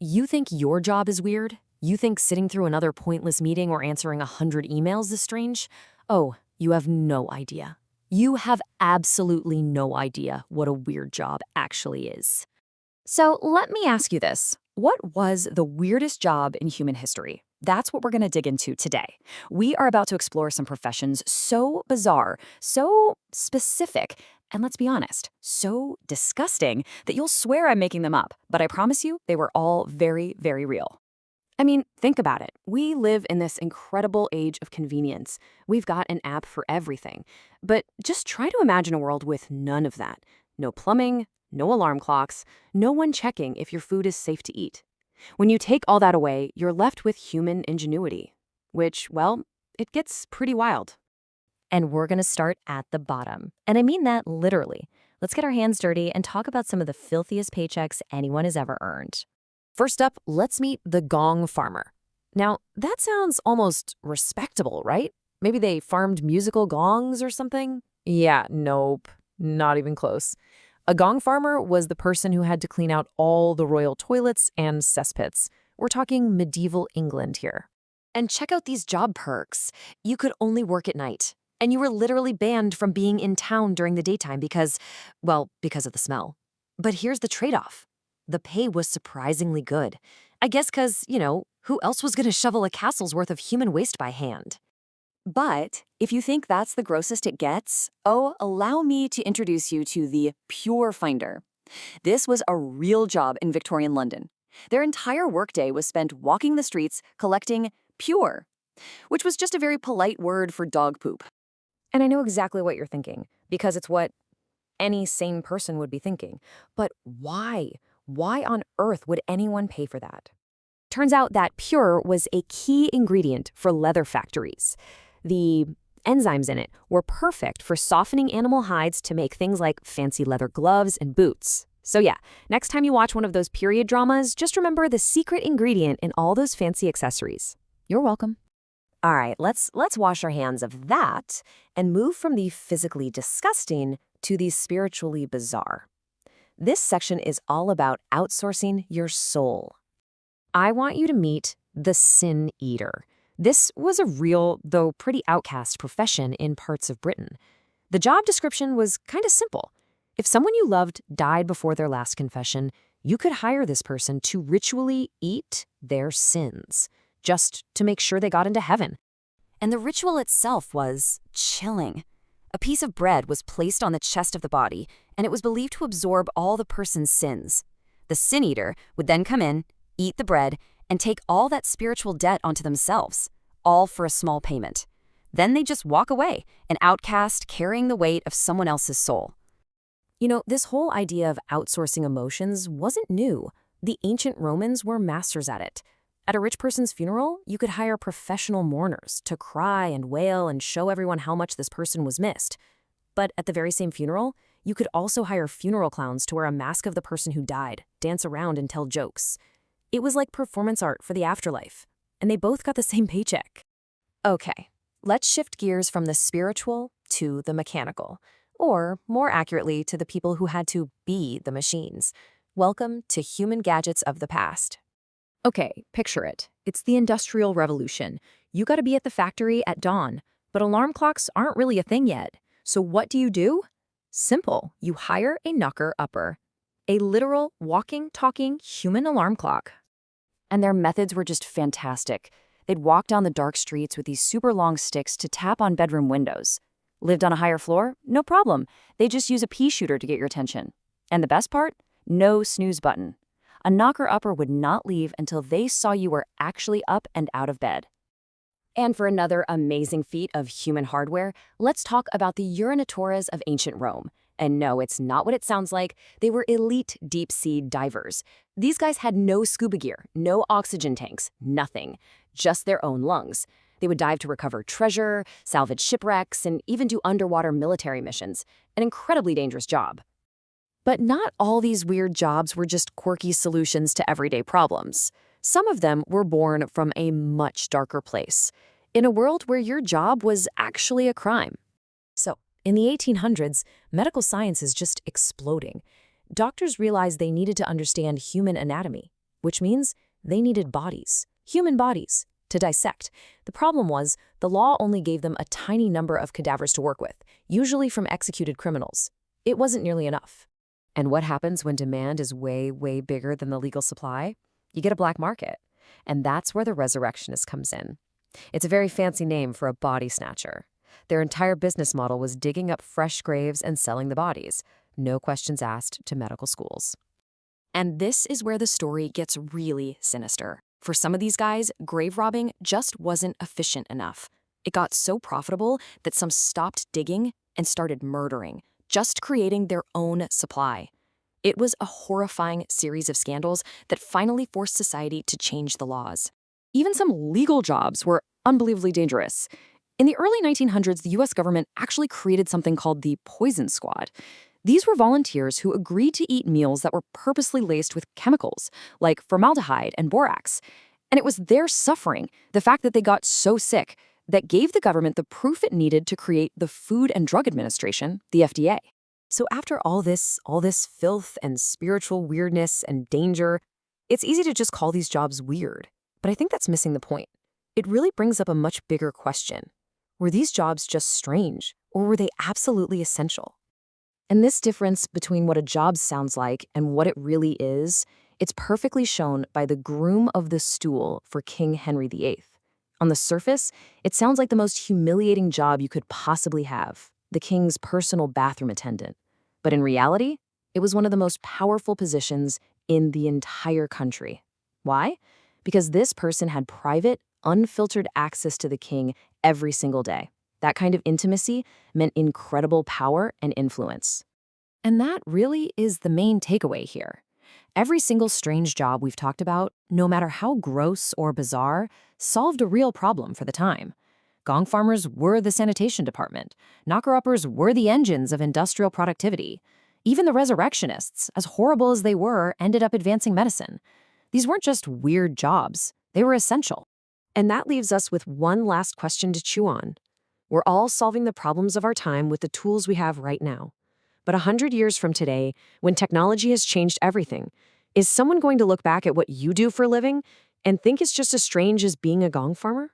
You think your job is weird? You think sitting through another pointless meeting or answering 100 emails is strange? Oh, you have no idea. You have absolutely no idea what a weird job actually is. So let me ask you this. What was the weirdest job in human history? That's what we're going to dig into today. We are about to explore some professions so bizarre, so specific, and let's be honest, so disgusting that you'll swear I'm making them up. But I promise you, they were all very, very real. I mean, think about it. We live in this incredible age of convenience. We've got an app for everything. But just try to imagine a world with none of that. No plumbing, no alarm clocks, no one checking if your food is safe to eat. When you take all that away, you're left with human ingenuity, which, well, it gets pretty wild. And we're going to start at the bottom. And I mean that literally. Let's get our hands dirty and talk about some of the filthiest paychecks anyone has ever earned. First up, let's meet the gong farmer. Now, that sounds almost respectable, right? Maybe they farmed musical gongs or something? Yeah, nope, not even close. A gong farmer was the person who had to clean out all the royal toilets and cesspits. We're talking medieval England here. And check out these job perks. You could only work at night. And you were literally banned from being in town during the daytime because of the smell. But here's the trade-off. The pay was surprisingly good. I guess because, who else was going to shovel a castle's worth of human waste by hand? But if you think that's the grossest it gets, allow me to introduce you to the Pure Finder. This was a real job in Victorian London. Their entire workday was spent walking the streets collecting pure, which was just a very polite word for dog poop. And I know exactly what you're thinking, because it's what any sane person would be thinking. But why? Why on earth would anyone pay for that? Turns out that pure was a key ingredient for leather factories. The enzymes in it were perfect for softening animal hides to make things like fancy leather gloves and boots. So yeah, next time you watch one of those period dramas, just remember the secret ingredient in all those fancy accessories. You're welcome. All right, let's wash our hands of that and move from the physically disgusting to the spiritually bizarre. This section is all about outsourcing your soul. I want you to meet the sin eater. This was a real, though pretty outcast profession in parts of Britain. The job description was kind of simple. If someone you loved died before their last confession, you could hire this person to ritually eat their sins, just to make sure they got into heaven. And the ritual itself was chilling. A piece of bread was placed on the chest of the body, and it was believed to absorb all the person's sins. The sin eater would then come in, eat the bread, and take all that spiritual debt onto themselves, all for a small payment. Then they just walk away, an outcast carrying the weight of someone else's soul. This whole idea of outsourcing emotions wasn't new. The ancient Romans were masters at it. At a rich person's funeral, you could hire professional mourners to cry and wail and show everyone how much this person was missed. But at the very same funeral, you could also hire funeral clowns to wear a mask of the person who died, dance around and tell jokes. It was like performance art for the afterlife, and they both got the same paycheck. Okay, let's shift gears from the spiritual to the mechanical, or more accurately, to the people who had to be the machines. Welcome to human gadgets of the past. Okay, picture it. It's the Industrial Revolution. You gotta be at the factory at dawn, but alarm clocks aren't really a thing yet. So what do? Simple. You hire a knocker-upper, a literal walking, talking human alarm clock. And their methods were just fantastic. They'd walk down the dark streets with these super long sticks to tap on bedroom windows. Lived on a higher floor? No problem. They just use a pea shooter to get your attention. And the best part? No snooze button. A knocker-upper would not leave until they saw you were actually up and out of bed. And for another amazing feat of human hardware, let's talk about the urinatores of ancient Rome. And no, it's not what it sounds like. They were elite deep-sea divers. These guys had no scuba gear, no oxygen tanks, nothing. Just their own lungs. They would dive to recover treasure, salvage shipwrecks, and even do underwater military missions. An incredibly dangerous job. But not all these weird jobs were just quirky solutions to everyday problems. Some of them were born from a much darker place, in a world where your job was actually a crime. So, in the 1800s, medical science is just exploding. Doctors realized they needed to understand human anatomy. which means they needed bodies, human bodies, to dissect. The problem was, the law only gave them a tiny number of cadavers to work with, usually from executed criminals. It wasn't nearly enough. And what happens when demand is way, way bigger than the legal supply? You get a black market. And that's where the resurrectionist comes in. It's a very fancy name for a body snatcher. Their entire business model was digging up fresh graves and selling the bodies, no questions asked, to medical schools. And this is where the story gets really sinister. For some of these guys, grave robbing just wasn't efficient enough. It got so profitable that some stopped digging and started murdering, just creating their own supply. It was a horrifying series of scandals that finally forced society to change the laws. Even some legal jobs were unbelievably dangerous. In the early 1900s, the US government actually created something called the Poison Squad. These were volunteers who agreed to eat meals that were purposely laced with chemicals, like formaldehyde and borax. And it was their suffering, the fact that they got so sick, that gave the government the proof it needed to create the Food and Drug Administration, the FDA. So after all this filth and spiritual weirdness and danger, it's easy to just call these jobs weird. But I think that's missing the point. It really brings up a much bigger question. Were these jobs just strange, or were they absolutely essential? And this difference between what a job sounds like and what it really is, it's perfectly shown by the groom of the stool for King Henry VIII. On the surface, it sounds like the most humiliating job you could possibly have, the king's personal bathroom attendant. But in reality, it was one of the most powerful positions in the entire country. Why? Because this person had private, unfiltered access to the king every single day. That kind of intimacy meant incredible power and influence. And that really is the main takeaway here. Every single strange job we've talked about, no matter how gross or bizarre, solved a real problem for the time. Gong farmers were the sanitation department. Knocker-uppers were the engines of industrial productivity. Even the resurrectionists, as horrible as they were, ended up advancing medicine. These weren't just weird jobs. They were essential. And that leaves us with one last question to chew on. We're all solving the problems of our time with the tools we have right now. But 100 years from today, when technology has changed everything, is someone going to look back at what you do for a living and think it's just as strange as being a gong farmer?